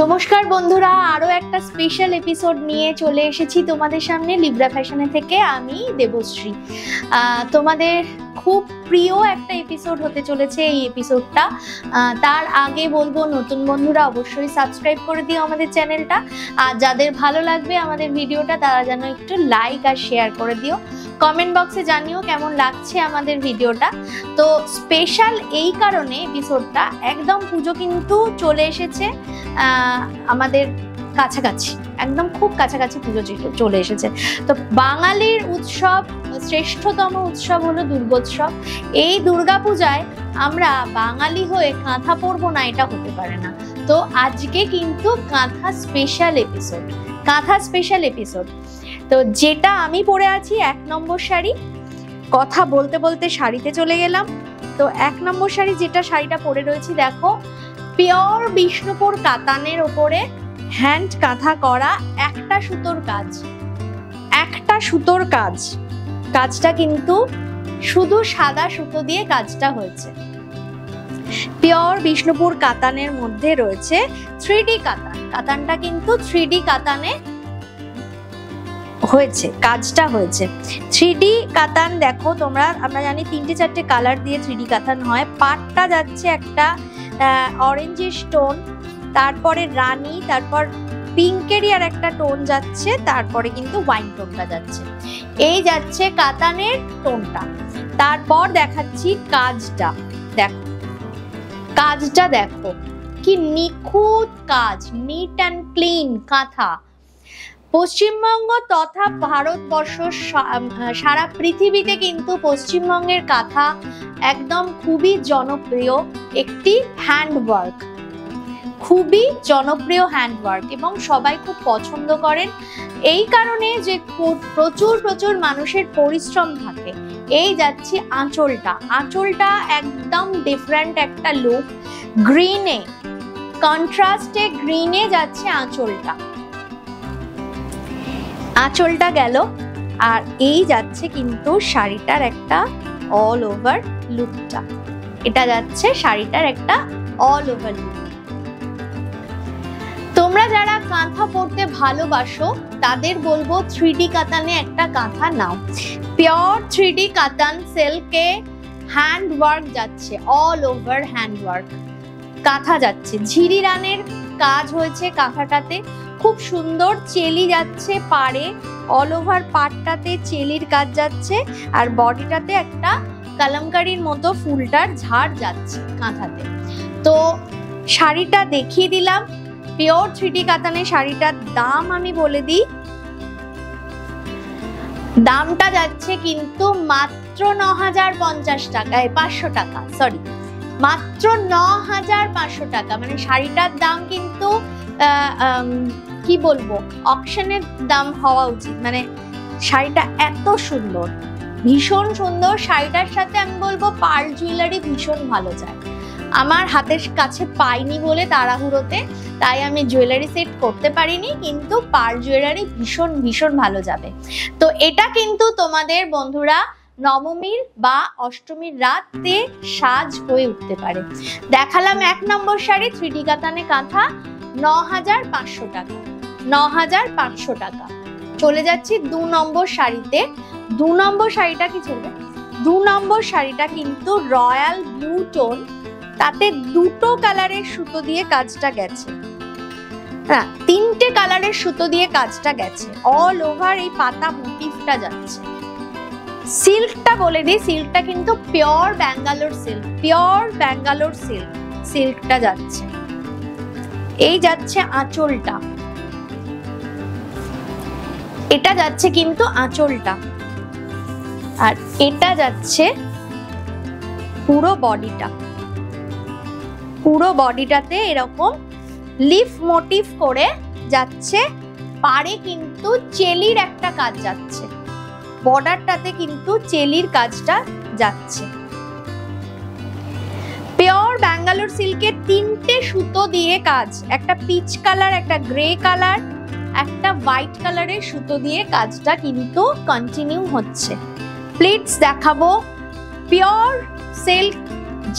নমস্কার বন্ধুরা, আরো একটা স্পেশাল এপিসোড নিয়ে চলে এসেছি তোমাদের সামনে লিব্রা ফ্যাশনে থেকে। আমি দেবশ্রী। তোমাদের খুব প্রিয় একটা এপিসোড হতে চলেছে এই এপিসোডটা। তার আগে বলবো, নতুন বন্ধুরা অবশ্যই সাবস্ক্রাইব করে দিও আমাদের চ্যানেলটা, আর যাদের ভালো লাগবে আমাদের ভিডিওটা তারা যেন একটু লাইক আর শেয়ার করে দিও। কমেন্ট বক্সে জানিও কেমন লাগছে আমাদের ভিডিওটা। তো স্পেশাল এই কারণে এপিসোডটা, একদম পুজো কিন্তু চলে এসেছে আমাদের কাছাকাছি, একদম খুব কাছাকাছি পুজো চলে এসেছে। তো বাঙালির উৎসব, শ্রেষ্ঠতম উৎসব হলো দুর্গোৎসব। এই দুর্গাপূজায় আমরা বাঙালি হয়ে কাঁথা পরবো না, এটা হতে পারে না। তো আজকে কিন্তু কাঁথা স্পেশাল এপিসোড। তো যেটা আমি পরে আছি 1 নম্বর শাড়ি। কথা বলতে বলতে শাড়িতে চলে গেলাম। তো 1 নম্বর শাড়ি, যেটা শাড়িটা পরে রয়েছি, দেখো পিওর বিষ্ণুপুর কাতানের ওপরে হ্যান্ড কাঁথা করা একটা সুতোর কাজ। কাজটা কিন্তু শুধু সাদা সুতো দিয়ে কাজটা হয়েছে। পিওর বিষ্ণুপুর কাতানের মধ্যে রয়েছে 3D কাতান। কাতানটা কিন্তু 3D কাতানে হয়েছে, কাজটা হয়েছে 3D কাতান। দেখো তোমরা, আমরা জানি 3টে-4টে কালার দিয়ে 3D কাতান হয়। পাটটা যাচ্ছে একটা অরেঞ্জিশ টোন, তারপরে রানী, তারপর পিঙ্কেরই আর একটা টোন যাচ্ছে, তারপরে কিন্তু ওয়াইন টোনটা যাচ্ছে। এই যাচ্ছে কাতানের টোনটা। তারপর দেখাচ্ছি কাজটা। দেখো কি নিখুঁত কাজ, নিট অ্যান্ড ক্লিন কাঁথা। পশ্চিমবঙ্গ তথা ভারতবর্ষ, সারা পৃথিবীতে কিন্তু পশ্চিমবঙ্গের কাঁথা একদম খুবই জনপ্রিয় একটি হ্যান্ডওয়ার্ক, এবং সবাই খুব পছন্দ করেন এই কারণে যে প্রচুর মানুষের পরিশ্রম থাকে। এই যাচ্ছি আঁচলটা একদম ডিফারেন্ট একটা লুক, গ্রিনে, কন্ট্রাস্টে গ্রিনে যাচ্ছে আঁচলটা গেল। আর এই যাচ্ছে কিন্তু শাড়িটার একটা অল ওভার লুকটা। এটা যাচ্ছে শাড়িটার একটা অল ওভার লুক। তোমরা যারা কাঁথা পরতে ভালোবাসো তাদের বলবো 3D কাতানে একটা কাঁথা নাও। পিওর 3D কাতান সিল্কে হ্যান্ড ওয়ার্ক যাচ্ছে, অল ওভার হ্যান্ড ওয়ার্ক কাঁথা যাচ্ছে। ঝিরি রানের কাজ হয়েছে কাঁথাটাতে, খুব সুন্দর চেলি যাচ্ছে পাড়ে, অল ওভার পাটটাতে চেলির কাজ যাচ্ছে, আর বডিটাতে একটা কালামকারীর মতো ফুলটার ঝাড় যাচ্ছে কাঁথাতে। তো শাড়িটা দেখিয়ে দিলাম। পিওর 3D কাতানের শাড়িটার দাম আমি বলে দিই। দামটা যাচ্ছে কিন্তু মাত্র 9,050 টাকায়, 500 টাকা, সরি, মাত্র 9,500 টাকা। মানে শাড়িটার দাম কিন্তু কি বলবো, অকশনের দাম হওয়া উচিত। মানে শাড়িটা এত সুন্দর, ভীষণ সুন্দর। শাড়িটার সাথে আমি বলবো পার্ল জুয়েলারি ভীষণ ভালো যায়। আমার হাতের কাছে পাইনি বলে তাড়াহুড়োতে, তাই আমি জুয়েলারি সেট করতে পারিনি, কিন্তু পার্ল জুয়েলারি ভীষণ ভালো যাবে। তো এটা কিন্তু তোমাদের বন্ধুরা নবমীর বা অষ্টমীর রাতে সাজ হয়ে উঠতে পারে। দেখালাম 1 নম্বর শাড়ি 3D কাতানে কাঁথা, 9,500 টাকা, 9,500 টাকা। চলে যাচ্ছি 2 নম্বর শাড়িতে। 2 নম্বর শাড়িটা কি চলবে? 2 নম্বর শাড়িটা কিন্তু রয়্যাল ব্লু টোন, তাতে 2টো কালারের সুতো দিয়ে কাজটা গেছে। হ্যাঁ, 3টে কালারের সুতো দিয়ে কাজটা গেছে। অল ওভার এই পাতা মোটিভটা যাচ্ছে। সিল্কটা বলে দিই, সিল্কটা কিন্তু পিওর ব্যাঙ্গালোর সিল্কটা যাচ্ছে। এই যাচ্ছে আঁচলটা, এটা যাচ্ছে কিন্তু আঁচলটা, আর এটা যাচ্ছে পুরো বডিটাতে এরকম লিফ মোটিভ করে যাচ্ছে। পাড়ে কিন্তু চেলির একটা কাজ যাচ্ছে, বর্ডারটাতে কিন্তু চেলির কাজটা যাচ্ছে। পিওর ব্যাঙ্গালোর সিল্কের 3টে সুতো দিয়ে কাজ, একটা পিচ কালার, একটা গ্রে কালার, একটা হোয়াইট কালারের সুতো দিয়ে কাজটা কিন্তু কন্টিনিউ হচ্ছে। প্লিটস দেখাবো, পিওর সিল্ক,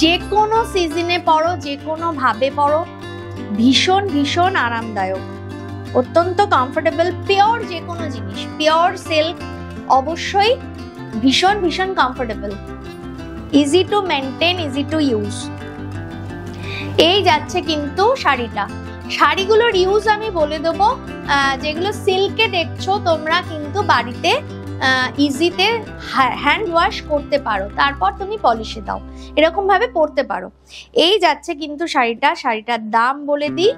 যে কোনো সিজনে পরো, যে কোনো ভাবে পরো, ভীষণ ভীষণ আরামদায়ক, অত্যন্ত কমফোর্টেবল। পিওর যে কোনো জিনিস, পিওর সিল্ক অবশ্যই ভীষণ ভীষণ comfortable, easy to maintain, easy to use. এই যাচ্ছে কিন্তু শাড়িটা। শাড়িগুলোর ইউজ আমি বলে দেবো, যেগুলো সিল্কে দেখছো তোমরা কিন্তু বাড়িতে ইজিতে হ্যান্ড ওয়াশ করতে পারো, তারপর তুমি পলিশে দাও, এরকম ভাবে পরতে পারো। এই যাচ্ছে কিন্তু শাড়িটা। শাড়িটার দাম বলে দিই,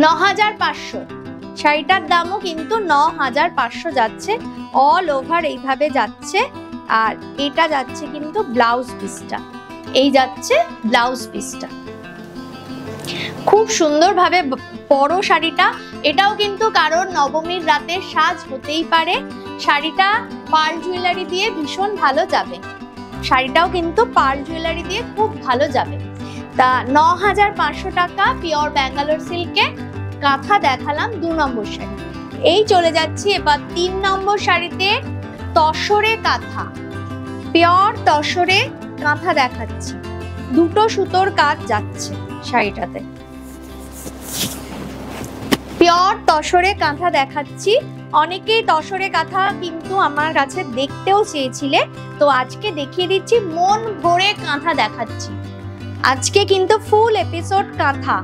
৯৫০০। শাড়িটার দামও কিন্তু ৯৫০০ যাচ্ছে, অল ওভার এইভাবে যাচ্ছে। আর এটা যাচ্ছে কিন্তু ব্লাউজ পিসটা, এই যাচ্ছে ব্লাউজ পিসটা। খুব সুন্দরভাবে পরো শাড়িটা। এটাও কিন্তু কারণ নবমীর রাতের সাজ হতেই পারে। শাড়িটা পার্ল জুয়েলারি দিয়ে ভীষণ ভালো যাবে, শাড়িটাও কিন্তু পার্ল জুয়েলারি দিয়ে খুব ভালো যাবে। তা ৯৫০০ টাকা পিওর ব্যাঙ্গালোর সিল্কে কাঁথা দেখালাম ২ নম্বর শাড়ি। এই চলে যাচ্ছি এবার ৩ নম্বর শাড়িতে, তসরে কাঁথা, পিওর তসরে কাঁথা দেখাচ্ছি। 2টো সুতোর কাজ যাচ্ছে শাড়িটাতে, পিওর তসরে কাঁথা দেখাচ্ছি। অনেকেই তসরে কাঁথা কিন্তু আমার কাছে দেখতেও চেয়েছিলে, তো আজকে দেখিয়ে দিচ্ছি, মন ভরে কাঁথা দেখাচ্ছি। আজকে কিন্তু ফুল এপিসোড কাঁথা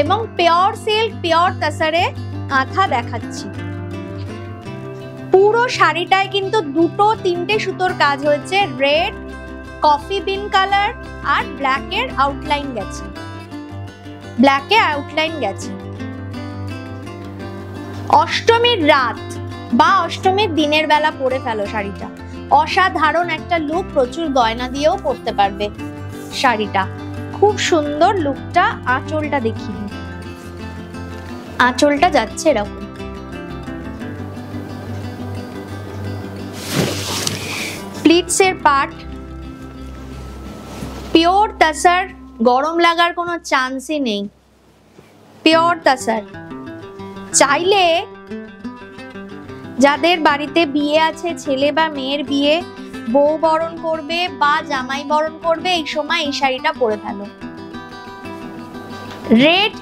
এবং পিওর সিল্ক, পিওর তসরে কাঁথা দেখাচ্ছি। পুরো শাড়িটায় কিন্তু 2-3টে সুতোর কাজ হয়েছে, রেড, কফি বিন কালার আর ব্ল্যাকের আউটলাইন গেছে, ব্ল্যাকে আউটলাইন গেছে। অষ্টমীর রাত বা অষ্টমীর দিনের বেলা পরে ফেলো শাড়িটা, অসাধারণ একটা লুক, প্রচুর গয়না দিয়েও পরতে পারবে শাড়িটা, খুব সুন্দর লুকটা। আঁচলটা দেখিয়ে দিই, আঁচলটা যাচ্ছে এরকম। প্লিটসের পার্ট, পিওর তাসার, গরম লাগার কোনো চান্সই নেই, পিওর তাসার। চাইলে যাদের বাড়িতে বিয়ে আছে, ছেলে বা মেয়ের বিয়ে, বউ বরণ করবে বা জামাই বরণ করবে, এই সময় এই শাড়িটা পরে ফেলো। রেড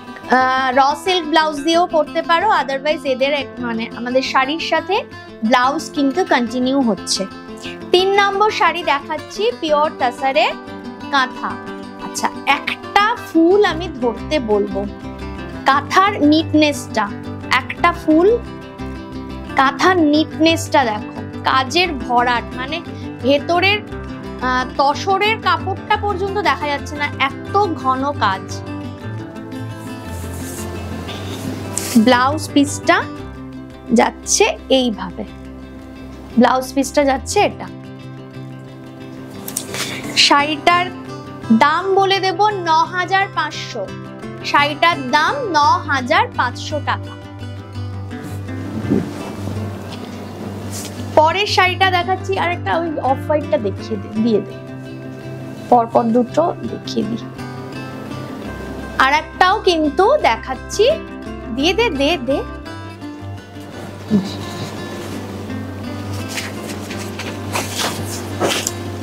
র সিল্ক ব্লাউজ দিয়েও পরতে পারো, আদারওয়াইজ এদের মানে আমাদের শাড়ির সাথে ব্লাউজ কিন্তু কন্টিনিউ হচ্ছে। 3 নম্বর শাড়ি দেখাচ্ছি, পিওর তাসারে কাঁথা। আচ্ছা, একটা ফুল আমি ধরতে বলবো, কাঁথার নিটনেসটা, একটা ফুল কাঁথার নিটনেসটা দেখো, কাজের ভরাট, মানে ভেতরের তসরের কাপড়টা পর্যন্ত দেখা যাচ্ছে না, এত ঘন কাজ। ব্লাউজ পিসটা যাচ্ছে এইভাবে, ব্লাউজ পিসটা যাচ্ছে এটা। শাড়িটার দাম বলে দেব ৯৫০০, শাড়িটার দাম ৯৫০০ টাকা। পরের শাড়িটা দেখাচ্ছি, আর একটা ওই অফ হোয়াইটটা দেখিয়ে দিয়ে দে, পরপর দুটো দেখিয়ে দিই। আর একটাও কিন্তু দেখাচ্ছি, দিয়ে দে দে দে।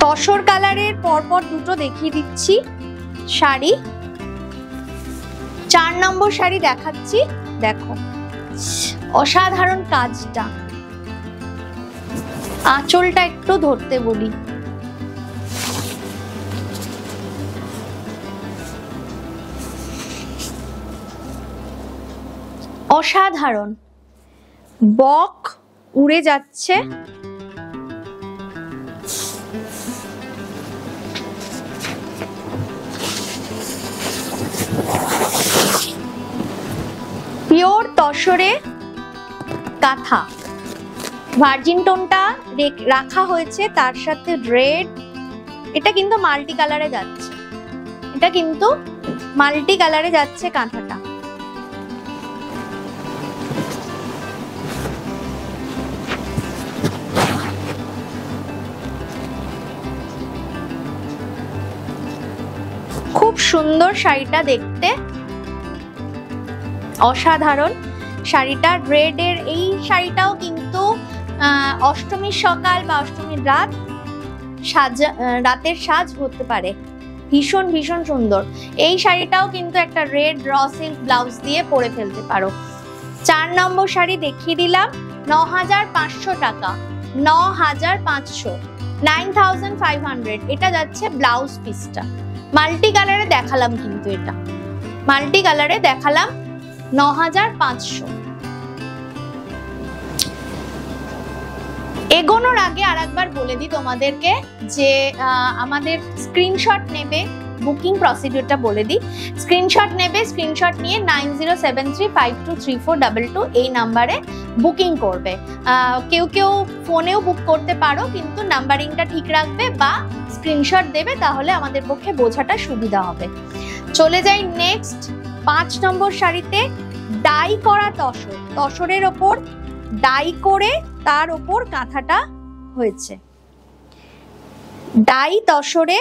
তসর কালারের পরপর দুটো দেখিয়ে দিচ্ছি শাড়ি। 4 নম্বর শাড়ি দেখাচ্ছি, দেখো অসাধারণ কাজটা। আঁচলটা একটু ধরতে বলি, অসাধারণ, বক উড়ে যাচ্ছে। পিওর তসরে কাঁথা, ভার্জিন টোনটা রাখা হয়েছে, তার সাথে রেড, এটা কিন্তু মাল্টি কালারে যাচ্ছে, এটা কিন্তু মাল্টি কালারে যাচ্ছে কাঁথাটা। খুব সুন্দর শাড়িটা দেখতে, অসাধারণ শাড়িটা। রেড এর এই শাড়িটাও কিন্তু অষ্টমীর সকাল বা অষ্টমীর রাত রাতের সাজ হতে পারে, ভীষণ ভীষণ সুন্দর। এই শাড়িটাও কিন্তু একটা রেড র সিল্ক ব্লাউজ দিয়ে পরে ফেলতে পারো। 4 নম্বর শাড়ি দেখিয়ে দিলাম, 9500 টাকা, 9500, 9500। এটা যাচ্ছে ব্লাউজ পিসটা, মাল্টি কালারে দেখালাম, কিন্তু এটা মাল্টি কালারে দেখালাম 9500। এগোনোর আগে আরেকবার বলে দিই তোমাদেরকে যে আমাদের স্ক্রিনশট নেবে, বুকিং প্রসিডিউরটা বলে দিই। স্ক্রিনশট নেবে, স্ক্রিনশট নিয়ে 9073523422 এই নাম্বারে বুকিং করবে। কেউ কেউ ফোনেও বুক করতে পারো, কিন্তু নাম্বারিংটা ঠিক রাখবে বা স্ক্রিনশট দেবে, তাহলে আমাদের পক্ষে বোঝাটা সুবিধা হবে। চলে যাই নেক্সট 5 নম্বর শাড়িতে। ডাই করা তসর, তসরের ওপর ডাই করে তার ওপর কাঁথাটা হয়েছে। ডাই তসরে,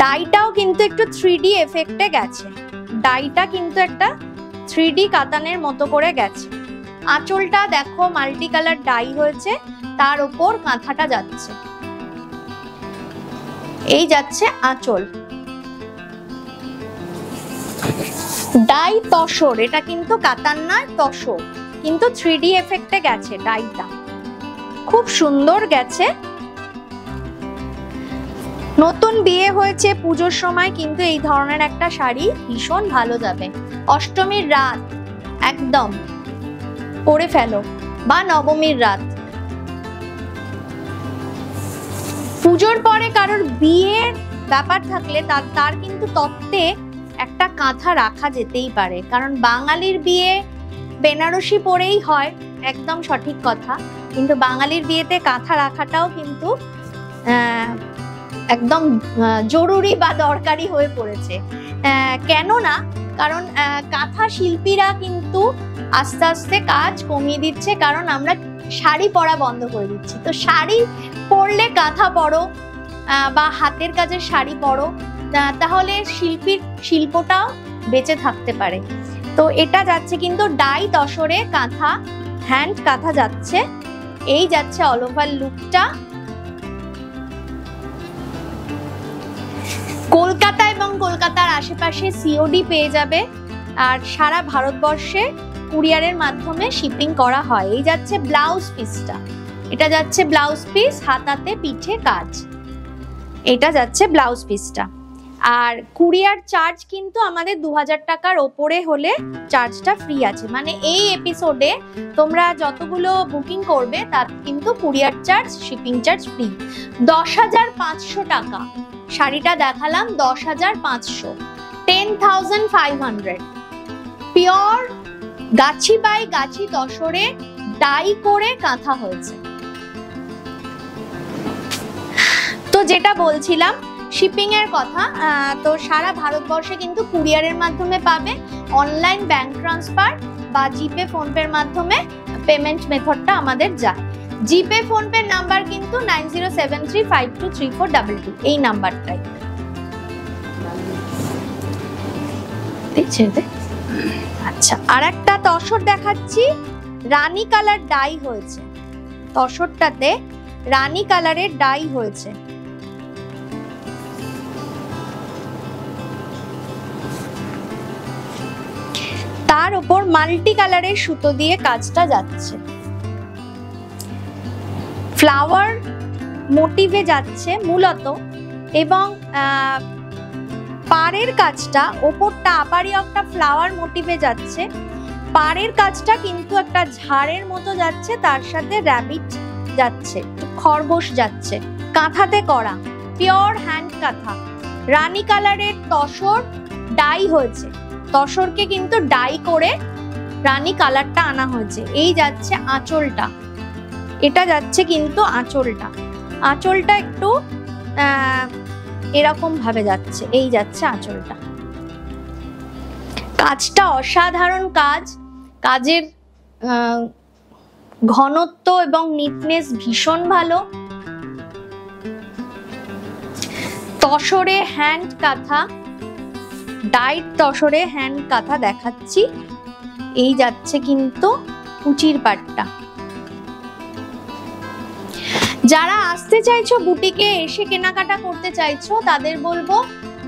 ডাইটাও কিন্তু একটু 3D এফেক্টে গেছে, ডাইটা কিন্তু একটা 3D কাতানের মতো করে গেছে। আঁচলটা দেখো মাল্টি কালার ডাই হয়েছে, তার ওপর কাঁথাটা যাচ্ছে, এই যাচ্ছে আঁচল। ডাই তসর, এটা কিন্তু কাতান নয়, তসর, কিন্তু 3D এফেক্টে গেছে ডাইটা, খুব সুন্দর গেছে। নতুন বিয়ে হয়েছে, পুজোর সময় কিন্তু এই ধরনের একটা শাড়ি ভীষণ ভালো যাবে। অষ্টমীর রাত একদম পরে ফেলো, বা নবমীর রাত। পুজোর পরে কারোর বিয়ের ব্যাপার থাকলে তার কিন্তু তত্ত্বে একটা কাঁথা রাখা যেতেই পারে, কারণ বাঙালির বিয়ে বেনারসি পরেই হয়, একদম সঠিক কথা, কিন্তু বাঙালির বিয়েতে কাঁথা রাখাটাও কিন্তু একদম জরুরি বা দরকারি হয়ে পড়েছে। কেন না, কারণ কাঁথা শিল্পীরা কিন্তু আস্তে আস্তে কাজ কমিয়ে দিচ্ছে, কারণ আমরা শাড়ি পরা বন্ধ করে দিচ্ছি। তো শাড়ি পরলে কাঁথা পরো বা হাতের কাজের শাড়ি পরো, তাহলে শিল্পটাও বেঁচে থাকতে পারে। তো এটা যাচ্ছে কিন্তু ডাই তসরে কাঁথা, হ্যান্ড কাঁথা যাচ্ছে, এই যাচ্ছে অল ওভার লুকটা। কলকাতা এবং কলকাতার আশেপাশে সিওডি পেয়ে যাবে, আর সারা ভারতবর্ষে কুরিয়ারের মাধ্যমে শিপিং করা হয়। এই যাচ্ছে ব্লাউজ পিসটা, এটা যাচ্ছে ব্লাউজ পিস, হাতাতে পিঠে কাজ, এটা যাচ্ছে ব্লাউজ পিসটা। আর কুরিয়ার চার্জ কিন্তু আমাদের 2000 টাকার ওপরে হলে চার্জটা ফ্রি আছে, মানে এই এপিসোডে তোমরা যতগুলো বুকিং করবে তার কিন্তু courier charge, shipping charge free. 10,500 টাকা শাড়িটা দেখালাম, 10,500, 10,500। Pure Gachhi by Gachhi তসরে die করে কাঁথা হয়েছে। তো যেটা বলছিলাম শিপিং এর কথা, তো সারা ভারতবর্ষে কিন্তু কুরিয়ারের মাধ্যমে পাবে, অনলাইন ব্যাংক ট্রান্সফার বা জিপে ফোনপের মাধ্যমে পেমেন্ট মেথডটা আমাদের যায়। জিপে ফোনপের নাম্বার কিন্তু 9073523422, এই নাম্বারটাই। আচ্ছা, আর একটা তসর দেখাচ্ছি, রানী কালার ডাই হয়েছে, তসরটাতে রানী কালারের ডাই হয়েছে। তার উপর মাল্টি কালারের সুতো দিয়ে কাজটা যাচ্ছে, ফ্লাওয়ার মোটিভে যাচ্ছে মূলত, এবং পাড়ের কাজটা ওপরটা আপারি একটা ফ্লাওয়ার মোটিভে যাচ্ছে, পাড়ের কাজটা কিন্তু একটা ঝাড়ের মতো যাচ্ছে, তার সাথে র্যাবিট যাচ্ছে, খরগোশ যাচ্ছে, কাঁথাতে করা, পিওর হ্যান্ড কাঁথা। রানী কালারের তসর ডাই হয়েছে, তসরকে কিন্তু ডাই করে রানী কালারটা আনা হয়েছে। এই যাচ্ছে আঁচলটা, এটা যাচ্ছে কিন্তু আঁচলটা, আঁচলটা একটু এরকম ভাবে যাচ্ছে, এই যাচ্ছে আঁচলটা। কাজটা অসাধারণ কাজ, কাজের ঘনত্ব এবং নিটনেস ভীষণ ভালো। তসরে হ্যান্ড কাঁথা, ডাইট তসরে হ্যান্ড কাঁথা দেখাচ্ছি, এই যাচ্ছে কিন্তু কুচির পাটটা। যারা আসতে চাইছো বুটিকে, এসে কেনাকাটা করতে চাইছো, তাদের বলবো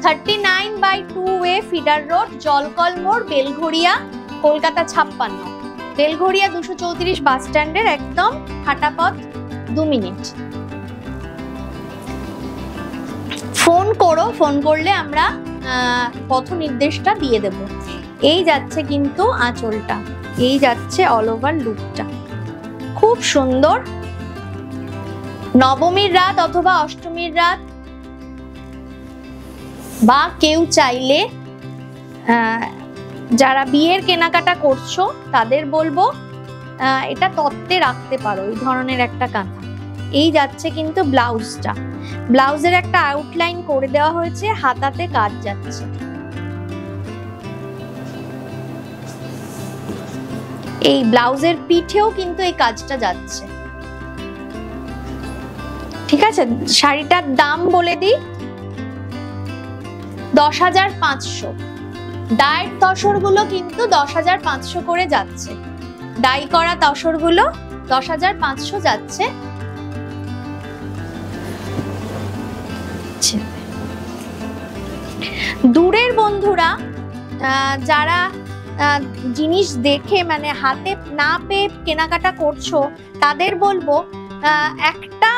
39/2 ফিডার রোড, জলকল মোড়, বেলঘড়িয়া, কলকাতা 56। বেলঘড়িয়া 234 বাস স্ট্যান্ডের একদম হাঁটা পথ, 2 মিনিট। ফোন করো, ফোন করলে আমরা পথ নির্দেশটা দিয়ে দেব। এই যাচ্ছে কিন্তু আঁচলটা, এই যাচ্ছে অল ওভার লুকটা, খুব সুন্দর। নবমীর রাত অথবা অষ্টমীর রাত, বা কেউ চাইলে যারা বিয়ের কেনাকাটা করছো তাদের বলবো এটা তত্ত্বে রাখতে পারো, এই ধরনের একটা কাঁথা। এই যাচ্ছে কিন্তু ব্লাউজটা, ব্লাউজের একটা আউটলাইন করে দেওয়া হয়েছে, হাতাতে কাজ যাচ্ছে। এই ব্লাউজের পিঠেও কিন্তু এই কাজটা যাচ্ছে, ঠিক আছে। শাড়িটার দাম বলে দিই, 10,500। ডায়ের তসরগুলো কিন্তু 10,500 করে যাচ্ছে, ডাই করা তসরগুলো 10,500 যাচ্ছে। দূরের বন্ধুরা যারা জিনিস দেখে মানে হাতে না পেয়ে কেনাকাটা করছো, তাদের বলবো একটা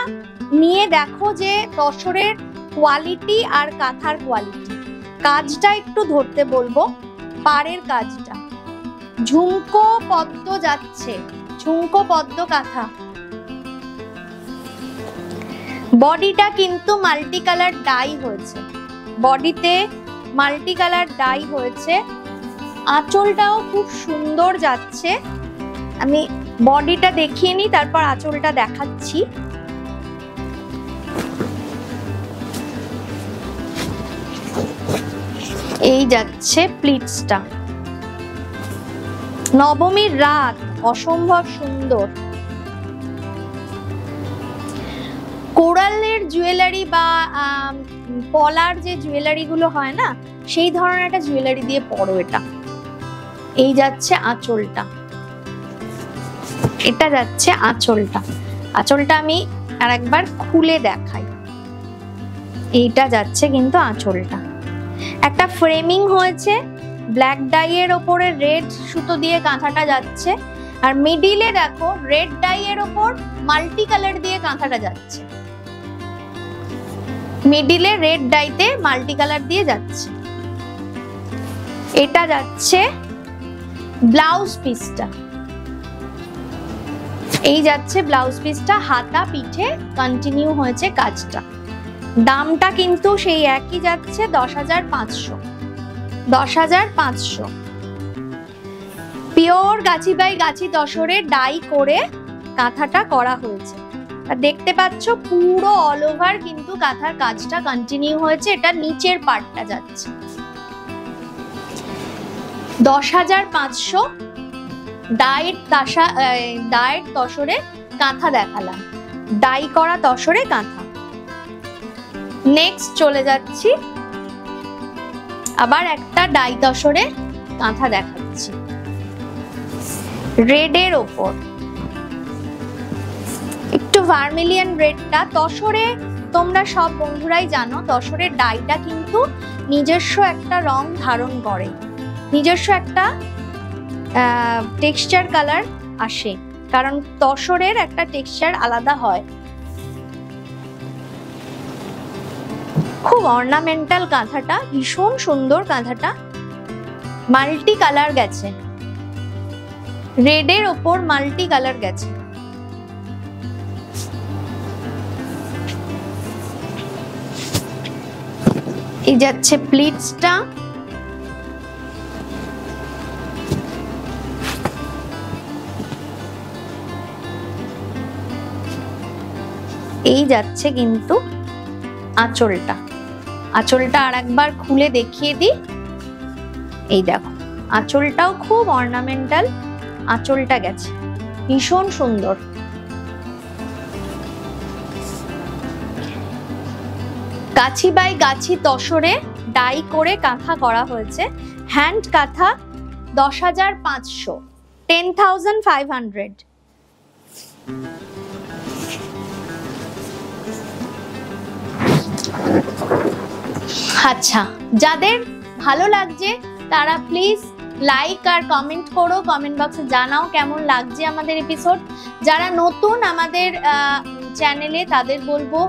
নিয়ে দেখো যে তসরের কোয়ালিটি আর কাঁথার কোয়ালিটি। কাজটা একটু ধরতে বলবো, পাড়ের কাজটা, ঝুমকো পদ্ম যাচ্ছে, ঝুমকো পদ্ম কাঁথা। বডিটা কিন্তু মাল্টি কালার ডাই হয়েছে, বডিতে মাল্টি কালার ডাই হয়েছে। আঁচলটাও খুব সুন্দর যাচ্ছে। আমি বডিটা দেখিয়ে নিই, তারপর আঁচলটা দেখাচ্ছি। এই যাচ্ছে প্লিটসটা, নবমীর রাত, অসম্ভব সুন্দর। কোরালের জুয়েলারি বা পলার যে জুয়েলারি গুলো হয় না, সেই ধরনের একটা জুয়েলারি দিয়ে পরো এটা। এই যাচ্ছে আঁচলটা, এটা যাচ্ছে আঁচলটা। আঁচলটা আমি আর একবার খুলে দেখাই। এইটা যাচ্ছে কিন্তু আঁচলটা, একটা ফ্রেমিং হয়েছে, ব্ল্যাক ডাই এর ওপরে রেড সুতো দিয়ে কাঁথাটা যাচ্ছে, আর মিডিলে দেখো রেড ডাই এর ওপর মাল্টি কালার দিয়ে কাঁথাটা যাচ্ছে। মিডিলে রেড ডাইতে মাল্টি কালার দিয়ে যাচ্ছে। এটা যাচ্ছে ব্লাউজ পিসটা, এই যাচ্ছে ব্লাউজ পিসটা, হাতা পিঠে কন্টিনিউ হয়েছে কাজটা। দামটা কিন্তু সেই একই যাচ্ছে, 10,500। 10,500 pure Gachhi by Gachhi তসরে die করে কাঁথাটা করা হয়েছে। আর দেখতে পাচ্ছ পুরো অল ওভার কিন্তু কাঁথার কাজটা কন্টিনিউ হয়েছে। এটা নিচের পার্টটা যাচ্ছে। 10,500 ডায়ের তসরে কাঁথা দেখালাম, ডাই করা তসরে কাঁথা। নেক্সট চলে যাচ্ছি, আবার একটা ডাই তসরে কাঁথা দেখাচ্ছি, রেডের ওপর। একটু ভার্মিলিয়ন রেডটা তসরে, তোমরা সব বন্ধুরাই জানো তসরের ডাইটা কিন্তু নিজস্ব একটা রং ধারণ করে, নিজস্ব একটা টেক্সচার কালার আসে, কারণ তসরের একটা টেক্সচার আলাদা হয়। খুব অর্নামেন্টাল কাঁথাটা, ভীষণ সুন্দর কাঁথাটা, মাল্টি কালার গেছে, রেডের ওপর মাল্টি কালার গেছে। এই যাচ্ছে প্লিটসটা, এই যাচ্ছে কিন্তু আঁচলটা। আঁচলটা আর একবার খুলে দেখিয়ে দিই। এই দেখো আঁচলটাও খুব অর্নামেন্টাল, আঁচলটা গেছে ভীষণ সুন্দর। গাছি বাই গাছি তসরে ডাই করে কাঁথা করা হয়েছে। হ্যান্ড কাঁথা 10,500, 10,500। আচ্ছা, যাদের ভালো লাগছে তারা প্লিজ লাইক আর কমেন্ট করো, কমেন্ট বক্সে জানাও কেমন লাগছে আমাদের এপিসোড। যারা নতুন আমাদের চ্যানেলে তাদের বলবো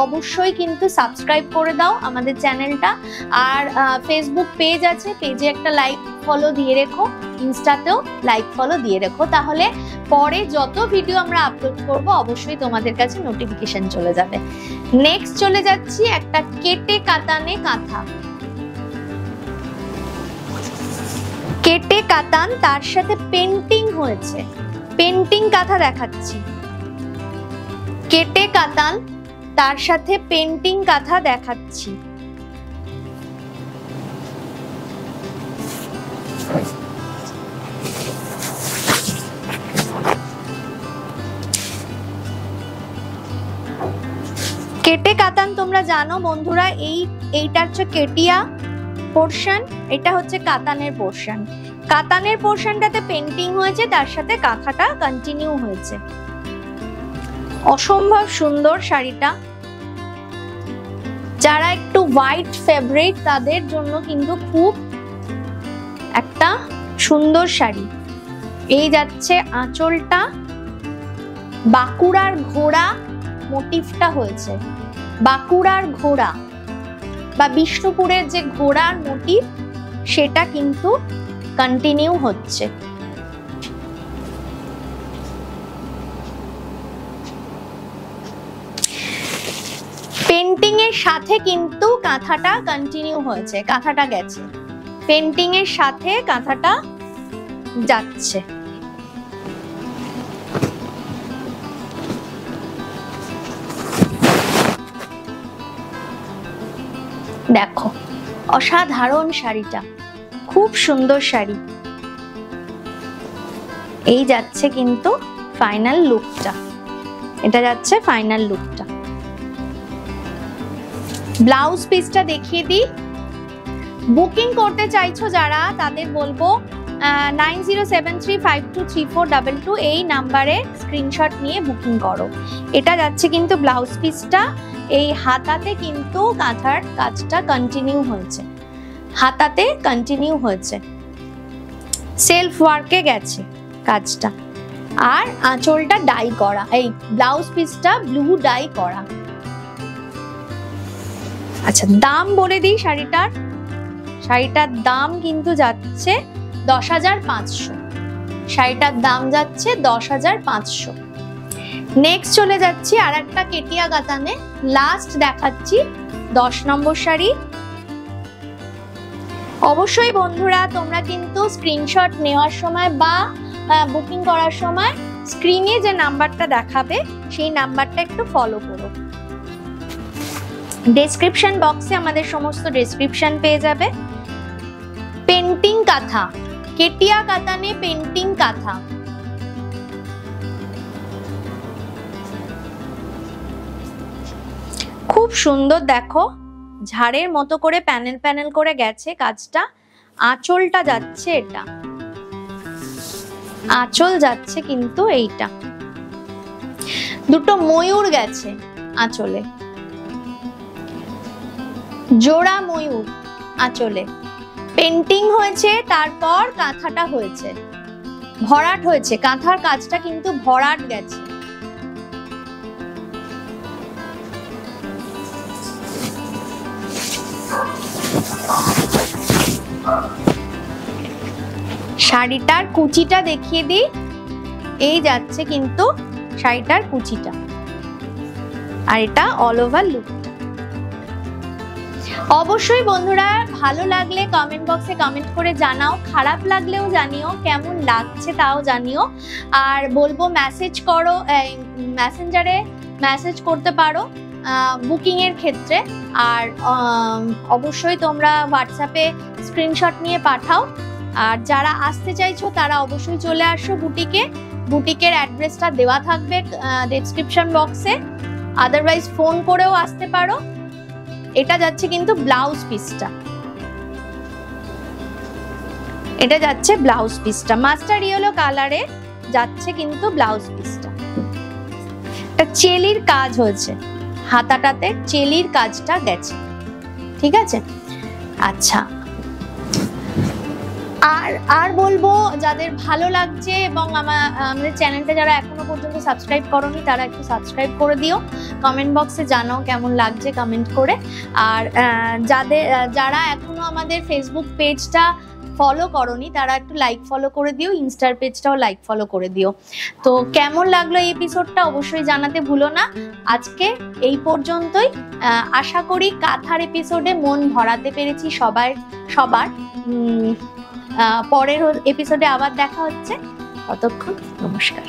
অবশ্যই কিন্তু সাবস্ক্রাইব করে দাও আমাদের চ্যানেলটা। আর ফেসবুক পেজ আছে, পেজে একটা লাইক ফলো দিয়ে রেখো, ইনস্টাতেও লাইক ফলো দিয়ে রেখো, তাহলে পরে যত ভিডিও আমরা আপলোড করব অবশ্যই তোমাদের কাছে নোটিফিকেশন চলে যাবে। নেক্সট চলে যাচ্ছি একটা কেটে কাতানে কাঁথা। কেটে কাতান, তার সাথে পেন্টিং হয়েছে, পেন্টিং কাঁথা দেখাচ্ছি। কেটে কাতান তার সাথে পেন্টিং কাঁথা দেখাচ্ছি। কেটে কাতান তোমরা জানো বন্ধুরা, এইটা হচ্ছে কেটিয়া পোর্শন, এটা হচ্ছে কাতানের পোর্শন। কাতানের পোর্শনটাতে পেন্টিং হয়েছে, তার সাথে কাঁথাটা কন্টিনিউ হয়েছে। অসম্ভব সুন্দর শাড়িটা। যারা একটু হোয়াইট ফেভারিট তাদের জন্য কিন্তু খুব একটা সুন্দর শাড়ি। এই যাচ্ছে আঁচলটা, বাঁকুড়ার ঘোড়া মোটিভটা হয়েছে, বাঁকুড়ার ঘোড়া বা বিষ্ণুপুরের যে ঘোড়ার মোটিভ সেটা কিন্তু কন্টিনিউ হচ্ছে। পেন্টিং এর সাথে কিন্তু কাঁথাটা কন্টিনিউ হয়েছে, কাঁথাটা গেছে, পেন্টিং এর সাথে কাঁথাটা যাচ্ছে। দেখো অসাধারণ শাড়িটা, খুব সুন্দর শাড়ি। এই যাচ্ছে কিন্তু ফাইনাল লুকটা, এটা যাচ্ছে ফাইনাল লুকটা। ব্লাউজ পিসটা দেখিয়ে দিই। বুকিং করতে চাইছো যারা তাদের বলবো 9073523422 এই নাম্বারে স্ক্রিনশট নিয়ে বুকিং করো। এটা যাচ্ছে কিন্তু ব্লাউজ পিসটা, এই হাতাতে কিন্তু কাঁথার কাজটা কন্টিনিউ হয়েছে, হাতাতে কন্টিনিউ হয়েছে, সেলফ ওয়ার্কে গেছে কাজটা। আর আঁচলটা ডাই করা, এই ব্লাউজ পিসটা ব্লু ডাই করা। আচ্ছা, দাম বলে দিই শাড়িটার। শাড়িটার দাম কিন্তু যাচ্ছে 10,500, শাড়িটার দাম যাচ্ছে 10,500। নেক্সট চলে যাচ্ছি আর একটা কেটিয়া কাতানে, লাস্ট দেখাচ্ছি 10 নম্বর শাড়ি। অবশ্যই বন্ধুরা তোমরা কিন্তু স্ক্রিনশট নেওয়ার সময় বা বুকিং করার সময় স্ক্রিনে যে নাম্বারটা দেখাবে সেই নাম্বারটা একটু ফলো করো। ডেসক্রিপশন বক্সে আমাদের সমস্ত ডেসক্রিপশন পেয়ে যাবে। পেন্টিং কাঁথা, কেটিয়া কাতানে পেন্টিং কাঁথা। খুব সুন্দর, দেখো ঝাড়ের মতো করে প্যানেল প্যানেল করে গেছে কাজটা। আঁচলটা যাচ্ছে, এটা আঁচল যাচ্ছে কিন্তু এইটা, দুটো ময়ূর গেছে আঁচলে, জোড়া ময়ূর আঁচলে। পেন্টিং হয়েছে, তারপর কাঁথাটা হয়েছে, ভরাট হয়েছে, কাঁথার কাজটা কিন্তু ভরাট গেছে। শাড়িটার কুচিটা দেখিয়ে দিই। এই যাচ্ছে কিন্তু শাড়িটার কুচিটা, আর এটা অল ওভার লুক। অবশ্যই বন্ধুরা ভালো লাগলে কমেন্ট বক্সে কমেন্ট করে জানাও, খারাপ লাগলেও জানিও, কেমন লাগছে তাও জানিও। আর বলবো মেসেজ করো, মেসেঞ্জারে মেসেজ করতে পারো বুকিং এর ক্ষেত্রে। আর অবশ্যই তোমরা হোয়াটসঅ্যাপে স্ক্রিনশট নিয়ে পাঠাও। আর যারা আসতে চাইছো তারা অবশ্যই চলে আসো বুটিকে, বুটিকের অ্যাড্রেসটা দেওয়া থাকবে ডেসক্রিপশন বক্সে, আদারওয়াইজ ফোন করেও আসতে পারো। এটা যাচ্ছে কিন্তু ব্লাউজ পিসটা, এটা যাচ্ছে ব্লাউজ পিসটা, মাস্টার ইয়েলো কালারে যাচ্ছে কিন্তু ব্লাউজ পিসটা। এটা চেলির কাজ হয়েছে, হাতাটাতে চেলির কাজটা গেছে। ঠিক আছে? আচ্ছা, আর বলবো যাদের ভালো লাগছে এবং আমাদের চ্যানেলটা যারা এখনো পর্যন্ত সাবস্ক্রাইব করোনি তারা একটু সাবস্ক্রাইব করে দিও, কমেন্ট বক্সে জানাও কেমন লাগছে কমেন্ট করে। আর যারা এখনো আমাদের ফেসবুক পেজটা ফলো করোনি তারা একটু লাইক ফলো করে দিও, ইনস্টার পেজটাও লাইক ফলো করে দিও। তো কেমন লাগলো এই এপিসোডটা অবশ্যই জানাতে ভুলো না। আজকে এই পর্যন্তই। আশা করি কাঁথার এপিসোডে মন ভরাতে পেরেছি সবার। পরের এপিসোডে আবার দেখা হচ্ছে, ততক্ষণ নমস্কার।